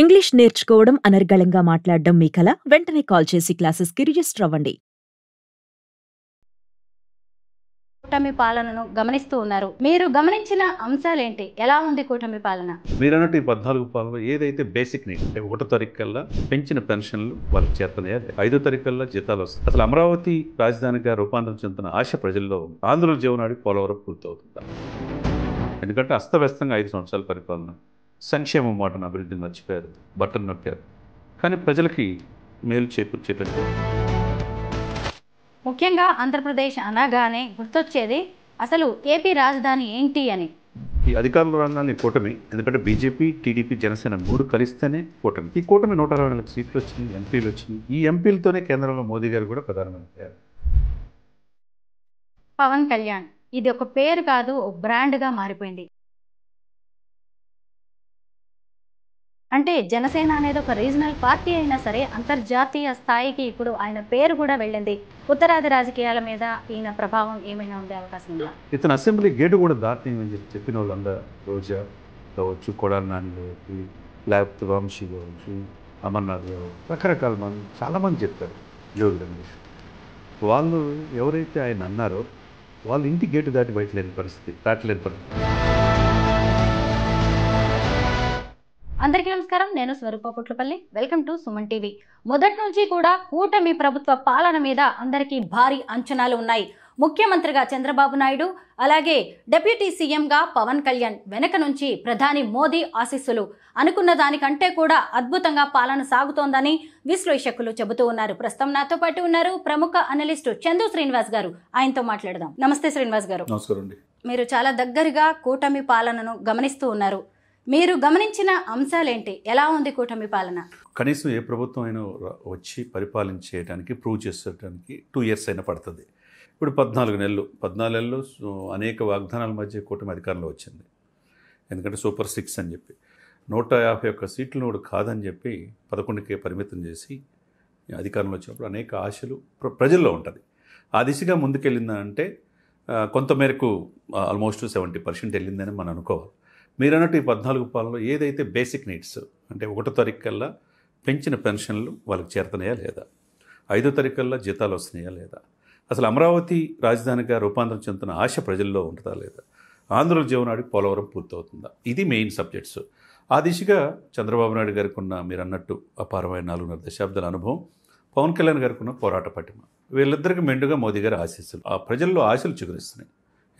English నేర్చుకోవడం అనర్గళంగా మాట్లాడడం మీ కల? వెంటనే కాల్ చేసి క్లాసెస్‌కి రిజిస్టర్ అవ్వండి. కూటమి పాలనను గమనిస్తూ ఉన్నారు. మీరు గమనించిన అంశాలేంటి? ఎలా ఉంది కూటమి పాలన? మీరన్నట్టు ఈ 14 పాలలో ఏదైతే బేసిక్ నీడ్ అంటే 1 తారీఖు కల్లా పెంచిన పెన్షన్లు వాళ్ళకి చేరుతున్నాయా? 5 తారీఖు కల్లా జీతాలు వస్తాయి. అసలు అమరావతి రాజధానిగా రూపాంతరం చెందుతున్న ఆశ ప్రజల్లో ఉంది. ఆంధ్రుల జీవనాడి పోలవరం పూర్తవుతుందా? ఎందుకంటే అస్తవ్యస్తంగా 5 సంవత్సరాల పరిపాలన, సంక్షేమం మాటను అభివృద్ధిని మర్చిపోయారు, బట్టను నొక్కారు. కానీ ప్రజలకి మేలు చేకూర్చేటట్టు ముఖ్యంగా ఆంధ్రప్రదేశ్ అనగానే గుర్తొచ్చేది అసలు ఏపీ రాజధాని ఏంటి అని. ఈ అధికారుల రంగాన్ని కూటమి, ఎందుకంటే బీజేపీ, టీడీపీ, జనసేన 3 కలిస్తేనే కూటమి. ఈ కూటమి 164 సీట్లు వచ్చింది, ఎంపీలు వచ్చింది. ఈ ఎంపీలతోనే కేంద్రంలో మోదీ గారు కూడా ప్రధానమంత్రి అయ్యారు. పవన్ కళ్యాణ్ ఇది ఒక పేరు కాదు, ఒక బ్రాండ్గా మారిపోయింది. అంటే జనసేన అనేది ఒక రీజనల్ పార్టీ అయినా సరే అంతర్జాతీయ స్థాయికి ఇప్పుడు ఆయన పేరు కూడా వెళ్ళింది. ఉత్తరాది రాజకీయాల మీద ఈయన ప్రభావం ఏమైనా ఉండే అవకాశం ఉందా? ఇతను అసెంబ్లీ గేటు కూడా దాటిని చెప్పిన వాళ్ళందరూ, రోజా కావచ్చు, కొడాలి నాని కావచ్చు, లేకపోతే వంశీ కావచ్చు, అమర్నాథ్ కావచ్చు, రకరకాల మంది చాలామంది చెప్పారు. జోగి రమేష్ వాళ్ళు ఎవరైతే ఆయన అన్నారో వాళ్ళు ఇంటి గేటు దాటి బయట లేని పరిస్థితి, దాటలేని పరిస్థితి. అందరికీ నమస్కారం, నేను Swaroopa Putlapalli. Welcome to Suman TV. మొదటి నుంచి కూడా కూటమి ప్రభుత్వ పాలన మీద అందరికీ భారీ అంచనాలు ఉన్నాయి. ముఖ్యమంత్రిగా చంద్రబాబు నాయుడు, అలాగే డిప్యూటీ సీఎంగా పవన్ కళ్యాణ్, వెనక నుంచి ప్రధాని మోదీ ఆశీస్సులు. అనుకున్న దానికంటే కూడా అద్భుతంగా పాలన సాగుతోందని విశ్లేషకులు చెబుతూ ఉన్నారు. ప్రస్తుతం నాతో పాటు ఉన్నారు ప్రముఖ అనలిస్టు చందు శ్రీనివాస్ గారు. ఆయనతో మాట్లాడదాం. నమస్తే శ్రీనివాస్ గారు. నమస్కారం అండి. మీరు చాలా దగ్గరగా కూటమి పాలనను గమనిస్తూ ఉన్నారు. మీరు గమనించిన అంశాలేంటి? ఎలా ఉంది కూటమి పాలన? కనీసం ఏ ప్రభుత్వం అయినా వచ్చి పరిపాలించేయడానికి, ప్రూవ్ చేసేయడానికి 2 years అయినా పడుతుంది. ఇప్పుడు 14 నెలలు అనేక వాగ్దానాల మధ్య కూటమి అధికారంలో వచ్చింది. ఎందుకంటే సూపర్ 6 అని చెప్పి 151 సీట్లు కూడా కాదని చెప్పి 11కే పరిమితం చేసి అధికారంలో వచ్చినప్పుడు అనేక ఆశలు ప్రజల్లో ఉంటుంది. ఆ దిశగా ముందుకెళ్ళిందంటే కొంతమేరకు ఆల్మోస్ట్ 70% వెళ్ళిందని మనం అనుకోవాలి. మీరు అన్నట్టు ఈ 14 పాలలో ఏదైతే బేసిక్ నీడ్స్ అంటే 1 తారీఖు కల్లా పెంచిన పెన్షన్లు వాళ్ళకి చేరుతున్నాయా లేదా? 5 తారీఖు కల్లా జీతాలు వస్తున్నాయా లేదా? అసలు అమరావతి రాజధానిగా రూపాంతరం చెందుతున్న ఆశ ప్రజల్లో ఉంటుందా లేదా? ఆంధ్రుల జీవనాడి పోలవరం పూర్తవుతుందా? ఇది మెయిన్ సబ్జెక్ట్స్. ఆ దిశగా చంద్రబాబు నాయుడు గారికి ఉన్న, మీరు అన్నట్టు అపారమైన 4.5 దశాబ్దాల అనుభవం, పవన్ కళ్యాణ్ గారికి ఉన్న పోరాట పటిమ, వీళ్ళిద్దరికి మెండుగా మోదీ గారి ఆశీస్సులు ఆ ప్రజల్లో ఆశలు చిగురిస్తున్నాయి.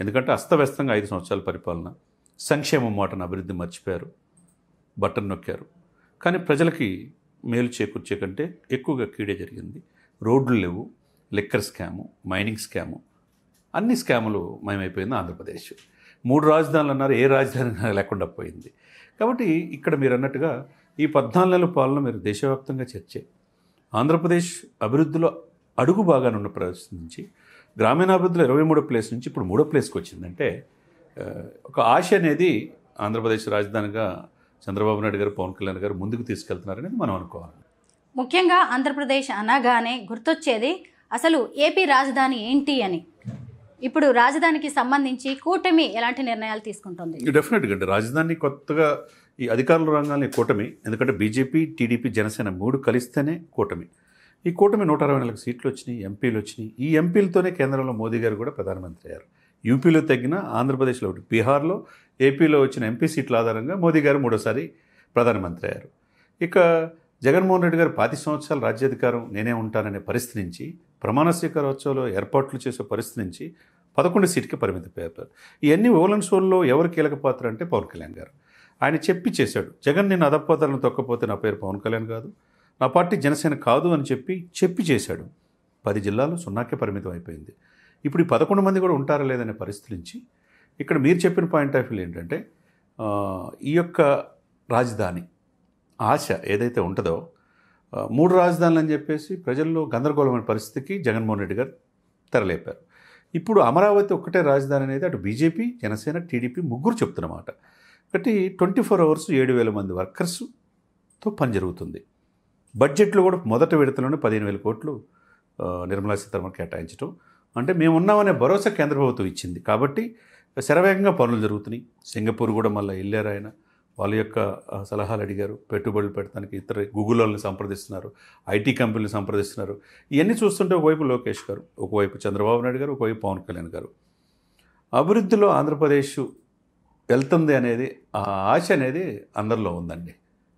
ఎందుకంటే అస్తవ్యస్తంగా 5 సంవత్సరాల పరిపాలన, సంక్షేమం మాటను అభివృద్ధి మర్చిపోయారు, బట్టను నొక్కారు. కానీ ప్రజలకి మేలు చేకూర్చే కంటే ఎక్కువగా కీడే జరిగింది. రోడ్లు లేవు, లిక్కర్ స్కాము, మైనింగ్ స్కాము, అన్ని స్కాములు మయమైపోయింది ఆంధ్రప్రదేశ్. 3 రాజధానులు అన్నారు, ఏ రాజధాని లేకుండా పోయింది. కాబట్టి ఇక్కడ మీరు అన్నట్టుగా ఈ 14 నెలల పాలన మీరు దేశవ్యాప్తంగా చర్చే. ఆంధ్రప్రదేశ్ అభివృద్ధిలో అడుగు బాగానున్న పరిస్థితి నుంచి, గ్రామీణాభివృద్ధిలో 23వ ప్లేస్ నుంచి ఇప్పుడు 3వ ప్లేస్కి వచ్చిందంటే ఒక ఆశ అనేది ఆంధ్రప్రదేశ్ రాజధానిగా చంద్రబాబు నాయుడు గారు, పవన్ కళ్యాణ్ గారు ముందుకు తీసుకెళ్తున్నారనేది మనం అనుకోవాలి. ముఖ్యంగా ఆంధ్రప్రదేశ్ అనగానే గుర్తొచ్చేది అసలు ఏపీ రాజధాని ఏంటి అని. ఇప్పుడు రాజధానికి సంబంధించి కూటమి ఎలాంటి నిర్ణయాలు తీసుకుంటుంది? డెఫినెట్గా అంటే రాజధాని కొత్తగా ఈ అధికారుల రంగాన్ని కూటమి, ఎందుకంటే బీజేపీ, టీడీపీ, జనసేన 3 కలిస్తేనే కూటమి. ఈ కూటమి 164 సీట్లు వచ్చినాయి, ఎంపీలు వచ్చినాయి. ఈ ఎంపీలతోనే కేంద్రంలో మోదీ గారు కూడా ప్రధానమంత్రి అయ్యారు. యూపీలో తగ్గిన, ఆంధ్రప్రదేశ్లో ఒకటి, బీహార్లో, ఏపీలో వచ్చిన ఎంపీ సీట్ల ఆధారంగా మోదీ గారు 3వసారి ప్రధానమంత్రి అయ్యారు. ఇక జగన్మోహన్ రెడ్డి గారు 25 సంవత్సరాల రాజ్యాధికారం నేనే ఉంటాననే పరిస్థితి నుంచి, ప్రమాణ స్వీకారోత్సవంలో ఏర్పాట్లు చేసే పరిస్థితి నుంచి 11 సీట్కి పరిమితమయ్యారు. ఇవన్నీ ఓలన్ షోల్లో ఎవరు కీలక పాత్ర అంటే పవన్ కళ్యాణ్ గారు. ఆయన చెప్పి చేశాడు. జగన్ నేను అదపోతాలను తొక్కపోతే నా పేరు పవన్ కళ్యాణ్ కాదు, నా పార్టీ జనసేన కాదు అని చెప్పి చేశాడు. 10 జిల్లాలు 0కే పరిమితం అయిపోయింది. ఇప్పుడు ఈ 11 మంది కూడా ఉంటారా లేదనే పరిస్థితి నుంచి ఇక్కడ మీరు చెప్పిన పాయింట్ ఆఫ్ వ్యూ ఏంటంటే ఈ యొక్క రాజధాని ఆశ ఏదైతే ఉంటుందో 3 రాజధానులు అని చెప్పేసి ప్రజల్లో గందరగోళమైన పరిస్థితికి జగన్మోహన్ రెడ్డి గారు తెరలేపారు. ఇప్పుడు అమరావతి ఒక్కటే రాజధాని అనేది అటు బీజేపీ, జనసేన, టీడీపీ 3 చెప్తున్నమాట. కాబట్టి 24 hours 7,000 మంది వర్కర్స్తో పని జరుగుతుంది. బడ్జెట్లో కూడా మొదటి విడతలోనే 15,000 కోట్లు నిర్మలా సీతారామన్ కేటాయించడం అంటే మేమున్నామనే భరోసా కేంద్ర ప్రభుత్వం ఇచ్చింది. కాబట్టి శరవేగంగా పనులు జరుగుతున్నాయి. సింగపూర్ కూడా మళ్ళీ వెళ్ళారు ఆయన, వాళ్ళ యొక్క సలహాలు అడిగారు. పెట్టుబడులు పెట్టడానికి ఇతర గూగుల్ వాళ్ళని సంప్రదిస్తున్నారు, ఐటీ కంపెనీలు సంప్రదిస్తున్నారు. ఇవన్నీ చూస్తుంటే ఒకవైపు లోకేష్ గారు, ఒకవైపు చంద్రబాబు నాయుడు గారు, ఒకవైపు పవన్ కళ్యాణ్ గారు. అభివృద్ధిలో ఆంధ్రప్రదేశ్ వెళ్తుంది అనేది ఆ ఆశ అనేది అందరిలో ఉందండి,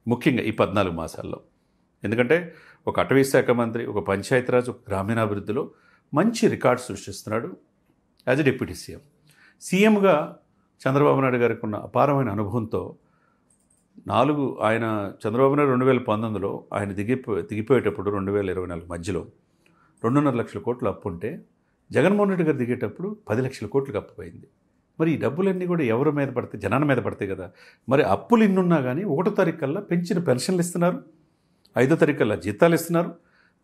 ముఖ్యంగా ఈ 14 మాసాల్లో. ఎందుకంటే ఒక అటవీ శాఖ మంత్రి, ఒక పంచాయతీరాజ్, ఒక గ్రామీణాభివృద్ధిలో మంచి రికార్డు సృష్టిస్తున్నాడు యాజ్ ఎ డిప్యూటీ సీఎం. సీఎంగా చంద్రబాబు నాయుడు గారికి ఉన్న అపారమైన అనుభవంతో ఆయన చంద్రబాబు నాయుడు 2019లో ఆయన దిగిపోయేటప్పుడు 2024 మధ్యలో 2.5 లక్షల కోట్లు అప్పు ఉంటే, జగన్మోహన్ రెడ్డి గారు దిగేటప్పుడు 10 లక్షల కోట్లకు అప్పుపోయింది. మరి ఈ డబ్బులన్నీ కూడా ఎవరి మీద పడతాయి? జనాల మీద పడతాయి కదా. మరి అప్పులు ఇన్నున్నా కానీ 1వ తారీఖు కల్లా పెంచిన పెన్షన్లు ఇస్తున్నారు, 5వ తారీఖు కల్లా జీతాలు ఇస్తున్నారు.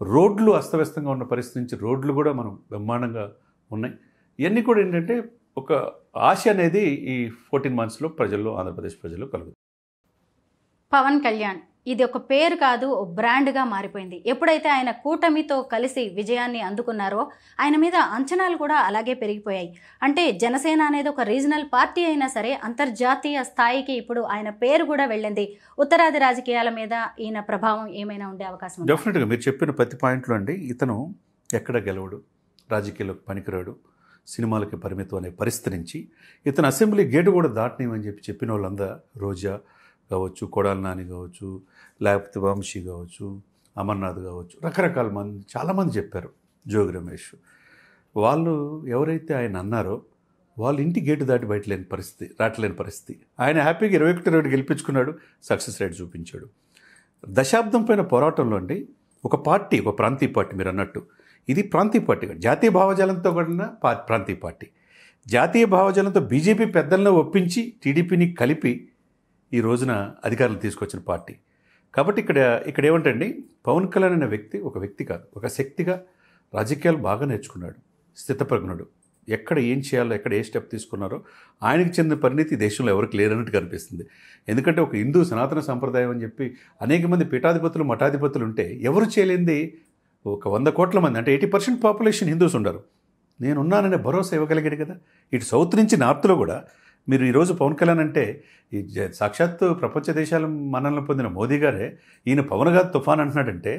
రోడ్లు అస్తవ్యస్తంగా ఉన్న పరిస్థితి నుంచి రోడ్లు కూడా మనం బ్రహ్మాండంగా ఉన్నాయి. ఇవన్నీ కూడా ఏంటంటే ఒక ఆశ అనేది ఈ 14 మంత్స్లో ప్రజల్లో, ఆంధ్రప్రదేశ్ ప్రజల్లో కలుగుతుంది. పవన్ కళ్యాణ్ ఇది ఒక పేరు కాదు, ఓ బ్రాండ్గా మారిపోయింది. ఎప్పుడైతే ఆయన కూటమితో కలిసి విజయాన్ని అందుకున్నారో ఆయన మీద అంచనాలు కూడా అలాగే పెరిగిపోయాయి. అంటే జనసేన అనేది ఒక రీజనల్ పార్టీ అయినా సరే అంతర్జాతీయ స్థాయికి ఇప్పుడు ఆయన పేరు కూడా వెళ్ళింది. ఉత్తరాది రాజకీయాల మీద ఈయన ప్రభావం ఏమైనా ఉండే అవకాశం ఉందా? డెఫినెట్గా మీరు చెప్పిన ప్రతి పాయింట్లో అండి, ఇతను ఎక్కడ గెలవడు, రాజకీయాలకు పనికిరాడు, సినిమాలకి పరిమితం అనే పరిస్థితి నుంచి ఇతను అసెంబ్లీ గేటు కూడా దాటనేమని చెప్పిన వాళ్ళందరూ, రోజా కావచ్చు, కొడాలి నాని కావచ్చు, లేకపోతే వంశీ కావచ్చు, అమర్నాథ్ కావచ్చు, రకరకాల మంది చాలామంది చెప్పారు, జోగి రమేష్, వాళ్ళు ఎవరైతే ఆయన అన్నారో వాళ్ళు ఇంటి గేటు దాటి రావట్లేని పరిస్థితి. ఆయన హ్యాపీగా 21 గెలిపించుకున్నాడు, సక్సెస్ రేట్ చూపించాడు. దశాబ్దం పైన పోరాటంలో అండి ఒక పార్టీ, ఒక ప్రాంతీయ పార్టీ, మీరు అన్నట్టు ఇది ప్రాంతీయ పార్టీ, జాతీయ భావజాలంతో కూడిన ప్రాంతీయ పార్టీ. జాతీయ భావజాలంతో బీజేపీ పెద్దలను ఒప్పించి టీడీపీని కలిపి ఈ రోజున అధికారులు తీసుకొచ్చిన పార్టీ. కాబట్టి ఇక్కడ ఏమంటండి, పవన్ కళ్యాణ్ అనే వ్యక్తి ఒక వ్యక్తి కాదు, ఒక శక్తిగా రాజకీయాలు బాగా నేర్చుకున్నాడు, స్థితప్రజ్ఞుడు. ఎక్కడ ఏం చేయాలో, ఎక్కడ ఏ స్టెప్ తీసుకున్నారో ఆయనకి చెందిన పరిణితి దేశంలో ఎవరికి లేరన్నట్టు కనిపిస్తుంది. ఎందుకంటే ఒక హిందూ సనాతన సంప్రదాయం అని చెప్పి అనేక మంది పీఠాధిపతులు, మఠాధిపతులు ఉంటే ఎవరు చేయలేంది ఒక 100 కోట్ల మంది, అంటే 80% పాపులేషన్ హిందూస్ ఉండరు. నేనున్నాననే భరోసా ఇవ్వగలిగాడు కదా. ఇటు సౌత్ నుంచి నార్త్లో కూడా మీరు ఈరోజు పవన్ కళ్యాణ్ అంటే ఈ సాక్షాత్తు ప్రపంచ దేశాల మన్ననలు పొందిన మోదీ గారే ఈయన పవన్ గారు తుఫాన్ అంటున్నాడంటే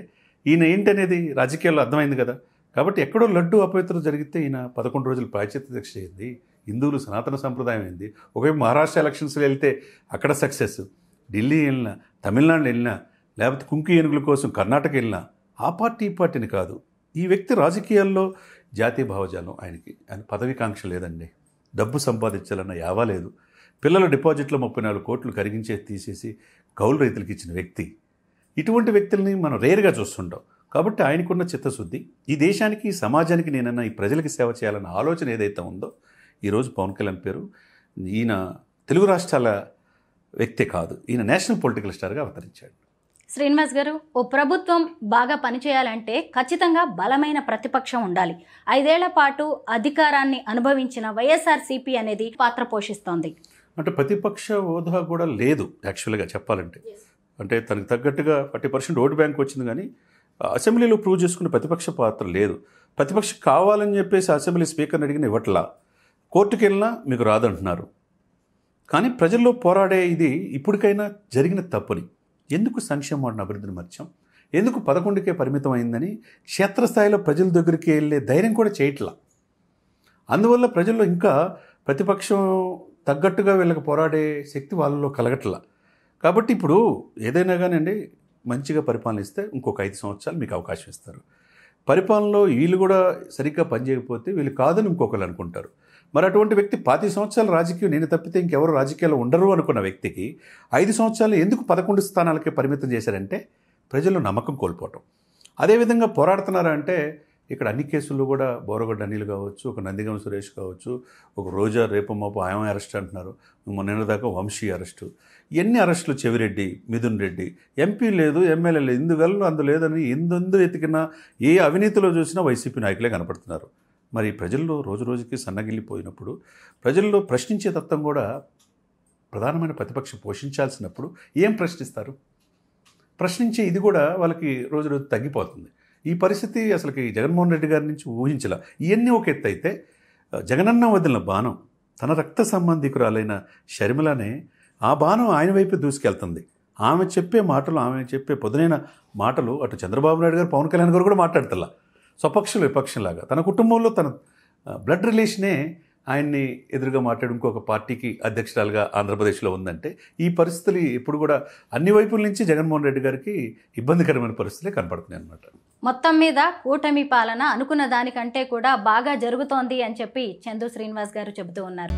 ఈయన ఏంటనేది రాజకీయాల్లో అర్థమైంది కదా. కాబట్టి ఎక్కడో లడ్డు అపవిత్రం జరిగితే ఈయన 11 రోజులు ప్రాయశ్చిత్త దీక్ష అయింది. హిందువులు సనాతన సంప్రదాయం అయింది. ఒకవైపు మహారాష్ట్ర ఎలక్షన్స్లో వెళ్తే అక్కడ సక్సెస్, ఢిల్లీ వెళ్ళినా, తమిళనాడు వెళ్ళినా, లేకపోతే కుంకి ఏనుగుల కోసం కర్ణాటక వెళ్ళినా ఆ పార్టీ ఈ పార్టీని కాదు. ఈ వ్యక్తి రాజకీయాల్లో జాతీయ భావజాలం, ఆయన పదవికాంక్ష లేదండి, డబ్బు సంపాదించాలన్న యావా లేదు. పిల్లల డిపాజిట్లో 34 కోట్లు తీసేసి కౌలు రైతులకు ఇచ్చిన వ్యక్తి. ఇటువంటి వ్యక్తుల్ని మనం రేరుగా చూస్తుంటాం. కాబట్టి ఆయనకున్న చిత్తశుద్ధి, ఈ దేశానికి, ఈ సమాజానికి, నేనన్నా ఈ ప్రజలకి సేవ చేయాలన్న ఆలోచన ఏదైతే ఉందో, ఈరోజు పవన్ కళ్యాణ్ పేరు, ఈయన తెలుగు రాష్ట్రాల వ్యక్తే కాదు, ఈయన నేషనల్ పొలిటికల్ స్టార్గా అవతరించాడు. శ్రీనివాస్ గారు, ఓ ప్రభుత్వం బాగా పనిచేయాలంటే ఖచ్చితంగా బలమైన ప్రతిపక్షం ఉండాలి. 5 ఏళ్ల పాటు అధికారాన్ని అనుభవించిన వైఎస్ఆర్సీపీ అనేది పాత్ర పోషిస్తోంది. అంటే ప్రతిపక్ష హోదా కూడా లేదు యాక్చువల్గా చెప్పాలంటే. అంటే తనకు తగ్గట్టుగా 40% ఓటు బ్యాంక్ వచ్చింది, కానీ అసెంబ్లీలో ప్రూవ్ చేసుకునే ప్రతిపక్ష పాత్ర లేదు. ప్రతిపక్షం కావాలని చెప్పేసి అసెంబ్లీ స్పీకర్ని అడిగిన ఇవ్వట్లా, కోర్టుకు వెళ్ళినా మీకు రాదంటున్నారు. కానీ ప్రజల్లో పోరాడే ఇది ఇప్పటికైనా జరిగిన తప్పుని, ఎందుకు సంక్షేమ అభివృద్ధిని మర్చాం, ఎందుకు 11కే పరిమితం అయిందని క్షేత్రస్థాయిలో ప్రజల దగ్గరికి వెళ్ళే ధైర్యం కూడా చేయట్లా. అందువల్ల ప్రజల్లో ఇంకా ప్రతిపక్షం తగ్గట్టుగా వీళ్ళకి పోరాడే శక్తి వాళ్ళలో కలగట్లా. కాబట్టి ఇప్పుడు ఏదైనా కానివ్వండి, మంచిగా పరిపాలన ఇస్తే ఇంకొక 5 సంవత్సరాలు మీకు అవకాశం ఇస్తారు. పరిపాలనలో వీళ్ళు కూడా సరిగ్గా పనిచేయకపోతే వీళ్ళు కాదని ఇంకొకరు అనుకుంటారు. మరి అటువంటి వ్యక్తి 25 సంవత్సరాల రాజకీయం నేను తప్పితే ఇంకెవరు రాజకీయాల్లో ఉండరు అనుకున్న వ్యక్తికి 5 సంవత్సరాలు ఎందుకు 11 స్థానాలకే పరిమితం చేశారంటే ప్రజల్లో నమ్మకం కోల్పోవటం. అదేవిధంగా పోరాడుతున్నారా అంటే ఇక్కడ అన్ని కేసుల్లో కూడా బోరగొడ్డ అనిల్ కావచ్చు, ఒక నందిగం సురేష్ కావచ్చు, ఒక రోజా రేపమాపు ఆయన అరెస్ట్ అంటున్నారు, మొన్నదాకా వంశీ అరెస్టు, ఎన్ని అరెస్టులు, చెవిరెడ్డి, మిథున్ రెడ్డి, ఎంపీ లేదు, ఎమ్మెల్యే లేదు, ఇందువల్ల అందు లేదని ఎందు ఎతికినా ఏ అవినీతిలో చూసినా వైసీపీ నాయకులే కనపడుతున్నారు. మరి ప్రజల్లో రోజు రోజుకి సన్నగిల్లిపోయినప్పుడు ప్రజల్లో ప్రశ్నించే తత్వం కూడా ప్రధానమైన ప్రతిపక్షం పోషించాల్సినప్పుడు ఏం ప్రశ్నిస్తారు? ప్రశ్నించే ఇది కూడా వాళ్ళకి రోజు రోజు తగ్గిపోతుంది. ఈ పరిస్థితి అసలుకి జగన్మోహన్ రెడ్డి గారి నుంచి ఊహించలా. ఇవన్నీ ఒక ఎత్తు అయితే, జగనన్న వదిలిన బాణం తన రక్త సంబంధికురాలైన షర్మిలనే ఆ బాణం ఆయన వైపే దూసుకెళ్తుంది. ఆమె చెప్పే పొదునైన మాటలు అటు చంద్రబాబు నాయుడు గారు, పవన్ కళ్యాణ్ గారు కూడా మాట్లాడతల్లా. స్వపక్షులు విపక్షంలాగా తన కుటుంబంలో తన బ్లడ్ రిలేషనే ఆయన్ని ఎదురుగా మాట్లాడి ఇంకొక పార్టీకి అధ్యక్షురాలుగా ఆంధ్రప్రదేశ్లో ఉందంటే ఈ పరిస్థితులు ఇప్పుడు కూడా అన్ని వైపుల నుంచి జగన్మోహన్ రెడ్డి గారికి ఇబ్బందికరమైన పరిస్థితులే కనపడుతున్నాయి అన్నమాట. మొత్తం మీద కూటమి పాలన అనుకున్న దానికంటే కూడా బాగా జరుగుతోంది అని చెప్పి చందు శ్రీనివాస్ గారు చెబుతూ ఉన్నారు.